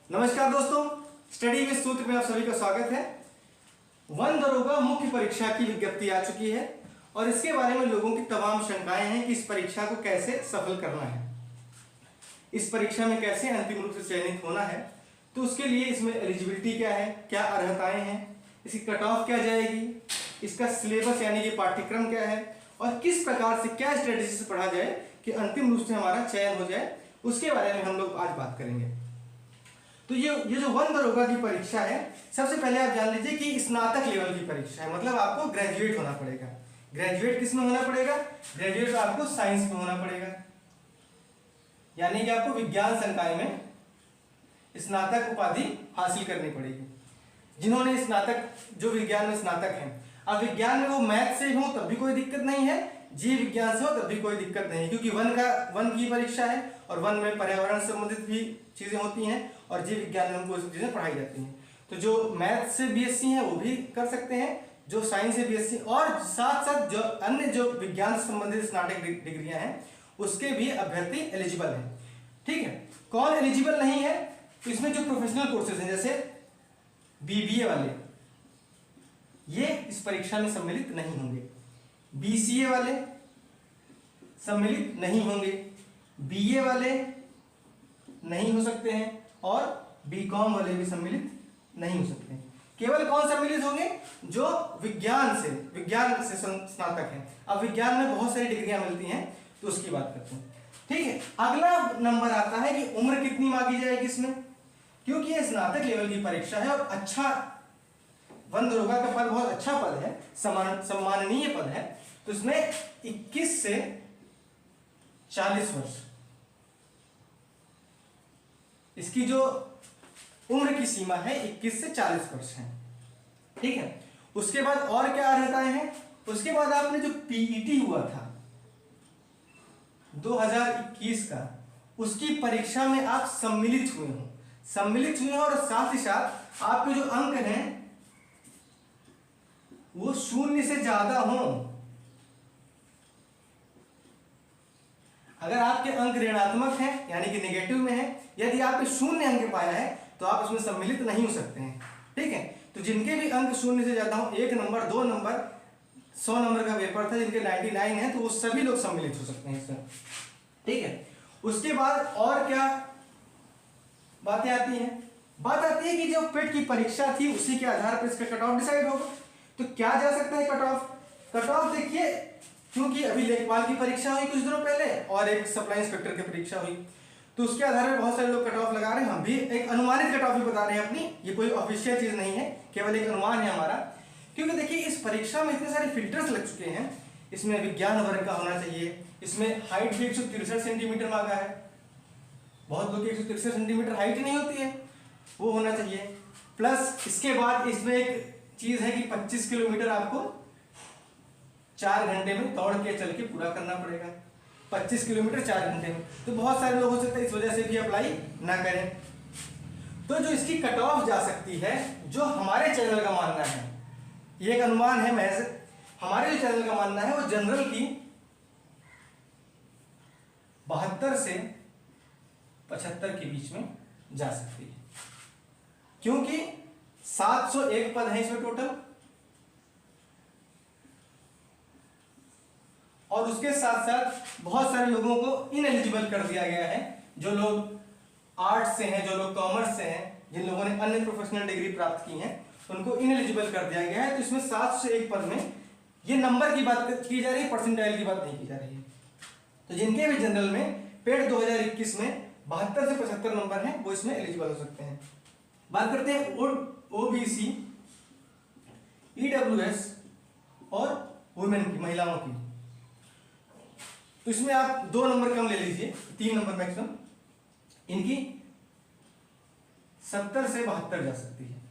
नमस्कार दोस्तों, study with सूत्र में आप सभी का स्वागत है। वन दरोगा मुख्य परीक्षा की विज्ञप्ति आ चुकी है और इसके बारे में लोगों की तमाम शंकाएं हैं कि इस परीक्षा को कैसे सफल करना है, इस परीक्षा में कैसे अंतिम रूप से चयनित होना है। तो उसके लिए इसमें एलिजिबिलिटी क्या है, क्या अर्हताएं हैं, इसकी कट ऑफ क्या जाएगी, इसका सिलेबस यानी कि पाठ्यक्रम क्या है और किस प्रकार से क्या स्ट्रेटेजी से पढ़ा जाए कि अंतिम रूप से हमारा चयन हो जाए, उसके बारे में हम लोग आज बात करेंगे। तो ये जो वन दरोगा की परीक्षा है, सबसे पहले आप जान लीजिए कि स्नातक लेवल की परीक्षा है, मतलब आपको ग्रेजुएट होना पड़ेगा। ग्रेजुएट किस में होना पड़ेगा? ग्रेजुएट आपको साइंस में होना पड़ेगा, यानी कि आपको विज्ञान संकाय में स्नातक उपाधि हासिल करनी पड़ेगी। जिन्होंने स्नातक, जो विज्ञान में स्नातक हैं, अब विज्ञान में वो मैथ से हो तब भी कोई दिक्कत नहीं है, जीव विज्ञान से हो तब भी कोई दिक्कत नहीं है, क्योंकि वन की परीक्षा है और वन में पर्यावरण संबंधित भी चीजें होती हैं और जीव विज्ञान में हमको सब चीजें पढ़ाई जाती हैं। तो जो मैथ से बीएससी है वो भी कर सकते हैं, जो साइंस से बीएससी, और साथ साथ जो अन्य जो विज्ञान से संबंधित स्नातक डिग्रियां हैं उसके भी अभ्यर्थी एलिजिबल हैं। ठीक है, कौन एलिजिबल नहीं है? तो इसमें जो प्रोफेशनल कोर्सेज हैं जैसे बीबीए वाले, ये इस परीक्षा में सम्मिलित नहीं होंगे। बीसीए वाले सम्मिलित नहीं होंगे, बीए वाले नहीं हो सकते हैं और बीकॉम वाले भी सम्मिलित नहीं हो सकते हैं। केवल कौन सम्मिलित होंगे? जो विज्ञान से स्नातक हैं। अब विज्ञान में बहुत सारी डिग्रियां मिलती हैं तो उसकी बात करते हैं। ठीक है, अगला नंबर आता है कि उम्र कितनी मांगी जाएगी इसमें, क्योंकि ये स्नातक लेवल की परीक्षा है और अच्छा वन दरोगा का पद बहुत अच्छा पद है, सम्माननीय पद है। तो इसमें 21 से 40 वर्ष इसकी जो उम्र की सीमा है 21 से 40 वर्ष है। ठीक है, उसके बाद और क्या अर्हताएं हैं? उसके बाद आपने जो पीईटी हुआ था 2021 का, उसकी परीक्षा में आप सम्मिलित हुए हो और साथ ही साथ आपके जो अंक हैं वो 0 से ज्यादा हो। अगर आपके अंक ऋणात्मक हैं यानी कि नेगेटिव में है, यदि आपने 0 अंक पाया है तो आप इसमें सम्मिलित नहीं हो सकते हैं। ठीक है, तो जिनके भी अंक 0 से ज्यादा हो, 1 नंबर 2 नंबर 100 नंबर का पेपर था, जिनके 99 है, तो वो सभी लोग सम्मिलित हो सकते हैं इसमें। ठीक है, उसके बाद और क्या बातें आती हैं? बात आती है कि जो पेट की परीक्षा थी उसी के आधार पर इसका कट ऑफ डिसाइड होगा। तो क्या जा सकता है कट ऑफ? कट ऑफ देखिए, क्योंकि अभी लेखपाल की परीक्षा हुई कुछ दिनों पहले और एक सप्लाई इंस्पेक्टर की परीक्षा हुई, तो उसके आधार पर बहुत सारे लोग कट ऑफ लगा रहे हैं। हम भी एक अनुमानित कट ऑफ भी बता रहे हैं अपनी, ये कोई ऑफिशियल चीज नहीं है, केवल एक अनुमान है हमारा। क्योंकि देखिए इस परीक्षा में इतने सारे फिल्टर्स लग चुके हैं। इसमें विज्ञान वर्ग का होना चाहिए, इसमें हाइट भी 163 सेंटीमीटर मांगा है, बहुत लोग की 163 सेंटीमीटर हाइट ही नहीं होती है, वो होना चाहिए। प्लस इसके बाद इसमें एक चीज है कि 25 किलोमीटर आपको 4 घंटे में दौड़ के चल के पूरा करना पड़ेगा। 25 किलोमीटर 4 घंटे में, तो बहुत सारे लोग हो सकते हैं इस वजह से भी अप्लाई ना करें। तो जो इसकी कट ऑफ जा सकती है, जो हमारे चैनल का मानना है, ये एक अनुमान है महज, हमारे जो चैनल का मानना है वो जनरल की 72 से 75 के बीच में जा सकती है, क्योंकि 701 पद है इसमें टोटल, और उसके साथ साथ बहुत सारे लोगों को इनएलिजिबल कर दिया गया है। जो लोग आर्ट्स से हैं, जो लोग कॉमर्स से हैं, जिन लोगों ने अन्य प्रोफेशनल डिग्री प्राप्त की है, उनको इनएलिजिबल कर दिया गया है। तो इसमें 701 पद में ये नंबर की बात की जा रही है, परसेंटाइल की बात नहीं की जा रही है। तो जिनके भी जनरल में पेट 2021 में 72 से 75 नंबर हैं, वो इसमें एलिजिबल हो सकते हैं। बात करते हैं ओबीसी, ईडब्ल्यूएस और वुमेन की, महिलाओं की। तो इसमें आप 2 नंबर कम ले लीजिए, 3 नंबर मैक्सिमम, इनकी 70 से 72 जा सकती है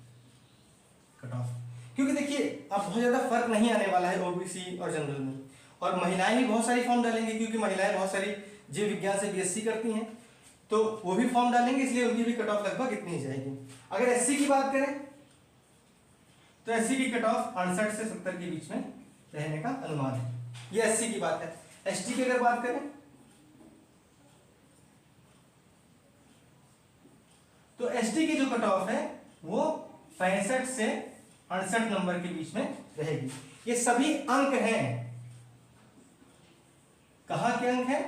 कट ऑफ। क्योंकि देखिए अब बहुत ज्यादा फर्क नहीं आने वाला है ओबीसी और जनरल में, और महिलाएं भी बहुत सारी फॉर्म डालेंगी, क्योंकि महिलाएं बहुत सारी जीव विज्ञान से बीएससी करती हैं, तो वो भी फॉर्म डालेंगे, इसलिए उनकी भी कट ऑफ लगभग इतनी ही जाएगी। अगर एससी की बात करें तो एससी की कट ऑफ 68 से 70 के बीच में रहने का अनुमान है, ये एससी की बात है। एसटी की अगर बात करें तो एसटी की जो कट ऑफ है वो 65 से 68 नंबर के बीच में रहेगी। ये सभी अंक हैं, कहां के अंक हैं?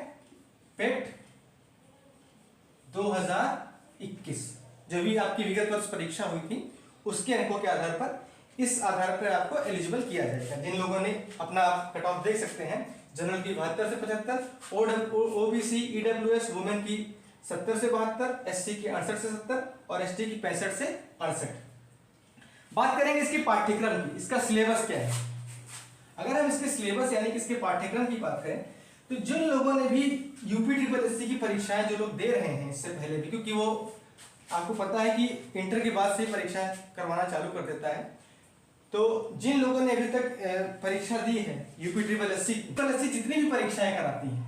पेट 2021 जो भी आपकी विगत वर्ष परीक्षा हुई थी उसके अंकों के आधार पर, इस आधार पर आपको एलिजिबल किया जाएगा। जिन लोगों ने अपना कट ऑफ देख सकते हैं, जनरल की 72 से 75, ओबीसी ईडब्ल्यूएस वुमेन की 70 से 72, एससी की 68 से 70 और एसटी की 65 से 68। बात करेंगे इसके पाठ्यक्रम की, इसका सिलेबस क्या है। अगर हम इसके सिलेबस यानी कि इसके पाठ्यक्रम की बात करें तो जिन लोगों ने भी यूपी ट्रिपल एससी की परीक्षाएं जो लोग दे रहे हैं इससे पहले भी, क्योंकि वो आपको पता है कि इंटर के बाद से परीक्षाएं करवाना चालू कर देता है, तो जिन लोगों ने अभी तक परीक्षा दी है यूपी ट्रिपल एससी जितनी भी परीक्षाएं कराती हैं,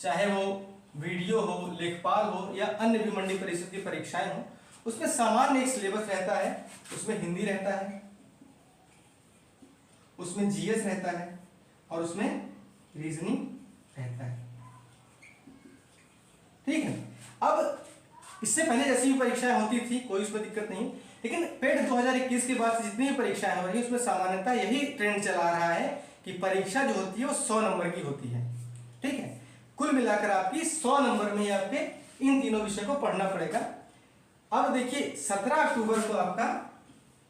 चाहे वो वीडियो हो, लेखपाल हो या अन्य भी मंडी परिषद की परीक्षाएं हो, उसमें सामान्य एक सिलेबस रहता है। उसमें हिंदी रहता है, उसमें जीएस रहता है और उसमें रीजनिंग रहता है। ठीक है, अब इससे पहले जैसी भी परीक्षाएं होती थी कोई उसमें दिक्कत नहीं, लेकिन पेट 2021 के बाद से जितनी भी परीक्षाएं हो रही है उसमें सामान्यतः यही ट्रेंड चला रहा है कि परीक्षा जो होती है वो 100 नंबर की होती है। ठीक है, कुल मिलाकर आपकी 100 नंबर में आपके इन तीनों विषय को पढ़ना पड़ेगा। अब देखिए 17 अक्टूबर को आपका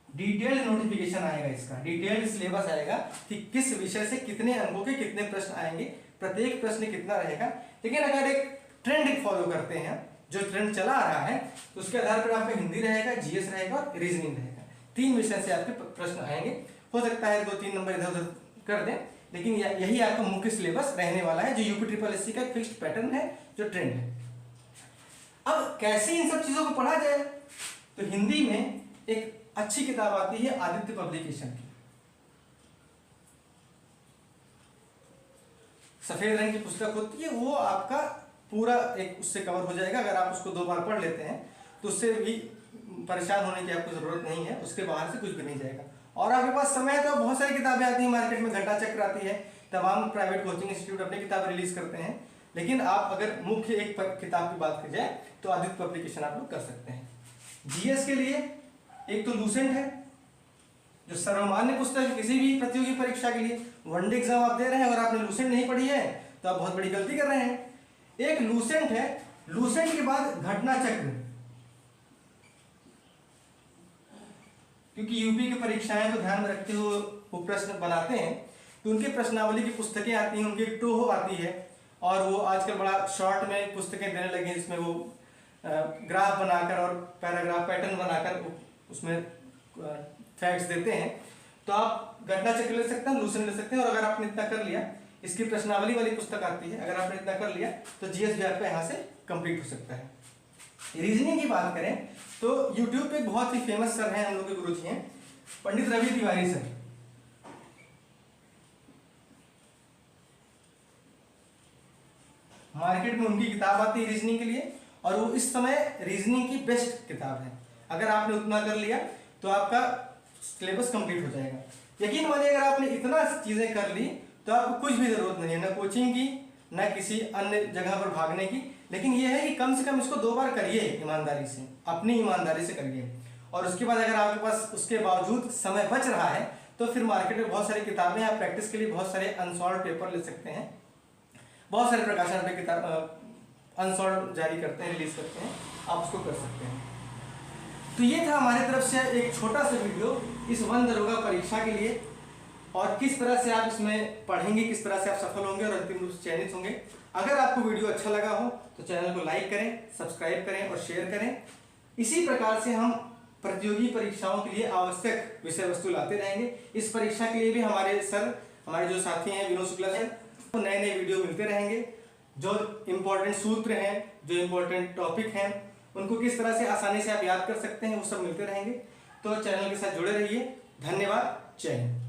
डिटेल्ड नोटिफिकेशन आएगा, इसका डिटेल्ड सिलेबस आएगा कि किस विषय से कितने अंकों के कितने प्रश्न आएंगे, प्रत्येक प्रश्न कितना रहेगा। लेकिन अगर एक ट्रेंड फॉलो करते हैं, जो ट्रेंड चला आ रहा है, तो उसके आधार पर आपका हिंदी रहेगा, जीएस रहेगा और रीजनिंग रहेगा। 3 विषय से आपके प्रश्न आएंगे। हो सकता है 2-3 नंबर इधर उधर कर दें, लेकिन यही आपका मुख्य सिलेबस रहने वाला है, जो यूपी ट्रिपल एससी का फिक्स्ड पैटर्न है, जो ट्रेंड है। अब कैसे इन सब चीजों को पढ़ा जाए, तो हिंदी में एक अच्छी किताब आती है आदित्य पब्लिकेशन की, सफेद रंग की पुस्तक होती है, वो आपका पूरा एक उससे कवर हो जाएगा। अगर आप उसको 2 बार पढ़ लेते हैं तो उससे भी परेशान होने की आपको जरूरत नहीं है, उसके बाहर से कुछ भी नहीं जाएगा। और आपके पास समय है तो बहुत सारी किताबें आती हैं मार्केट में, घंटा चक्र आती है, तमाम प्राइवेट कोचिंग इंस्टीट्यूट अपनी किताब रिलीज करते हैं। लेकिन आप अगर मुख्य एक किताब की बात की जाए तो आदित्य पब्लिकेशन आप लोग कर सकते हैं। जीएस के लिए एक तो लूसेंट है, जो सर्वमान्य पुस्तक है किसी भी प्रतियोगी परीक्षा के लिए। वनडे एग्जाम आप दे रहे हैं और आपने लूसेंट नहीं पढ़ी है तो आप बहुत बड़ी गलती कर रहे हैं। एक लूसेंट है, लूसेंट के बाद घटना चक्र, क्योंकि यूपी की परीक्षाएं को ध्यान में रखते हुए वो प्रश्न बनाते हैं, तो उनकी प्रश्नावली की पुस्तकें आती हैं, उनकी टोहो आती है, और वो आजकल बड़ा शॉर्ट में पुस्तकें देने लगे जिसमें वो ग्राफ बनाकर और पैराग्राफ पैटर्न बनाकर उसमें फैक्ट्स देते हैं। तो आप घटना चक्र ले सकते हैं, लूसेंट ले सकते हैं। और अगर आपने इतना कर लिया, इसकी प्रश्नावली वाली पुस्तक आती है, अगर आपने इतना कर लिया तो जीएस भी आपका यहाँ से कंप्लीट हो सकता है। रीजनिंग की बात करें तो यूट्यूब पे बहुत ही फेमस सर हैं, हम लोग के गुरुजी हैं, पंडित रवि तिवारी सर। मार्केट में उनकी किताब आती है रीजनिंग के लिए, और वो इस समय रीजनिंग की बेस्ट किताब है। अगर आपने उतना कर लिया तो आपका सिलेबस कंप्लीट हो जाएगा। यकीन मानिए अगर आपने इतना चीजें कर ली तो आपको कुछ भी जरूरत नहीं है, ना कोचिंग की, ना किसी अन्य जगह पर भागने की। लेकिन यह है कि कम से कम इसको 2 बार करिए ईमानदारी से, अपनी ईमानदारी से करिए। और उसके बाद अगर आपके पास उसके बावजूद समय बच रहा है तो फिर मार्केट में बहुत सारी किताबें, आप प्रैक्टिस के लिए बहुत सारे अनसॉल्व पेपर ले सकते हैं। बहुत सारे प्रकाशन पे किताब अनसॉल्व जारी करते हैं, रिलीज करते हैं, आप उसको कर सकते हैं। तो ये था हमारी तरफ से एक छोटा सा वीडियो इस वन दरोगा परीक्षा के लिए, और किस तरह से आप इसमें पढ़ेंगे, किस तरह से आप सफल होंगे और अंतिम रूप से चयनित होंगे। अगर आपको वीडियो अच्छा लगा हो तो चैनल को लाइक करें, सब्सक्राइब करें और शेयर करें। इसी प्रकार से हम प्रतियोगी परीक्षाओं के लिए आवश्यक विषय वस्तु लाते रहेंगे। इस परीक्षा के लिए भी हमारे सर, हमारे जो साथी हैं विनोद शुक्ला सर, तो नए नए वीडियो मिलते रहेंगे। जो इम्पोर्टेंट सूत्र हैं, जो इम्पोर्टेंट टॉपिक हैं, उनको किस तरह से आसानी से आप याद कर सकते हैं, वो सब मिलते रहेंगे। तो चैनल के साथ जुड़े रहिए। धन्यवाद। जय हिंद।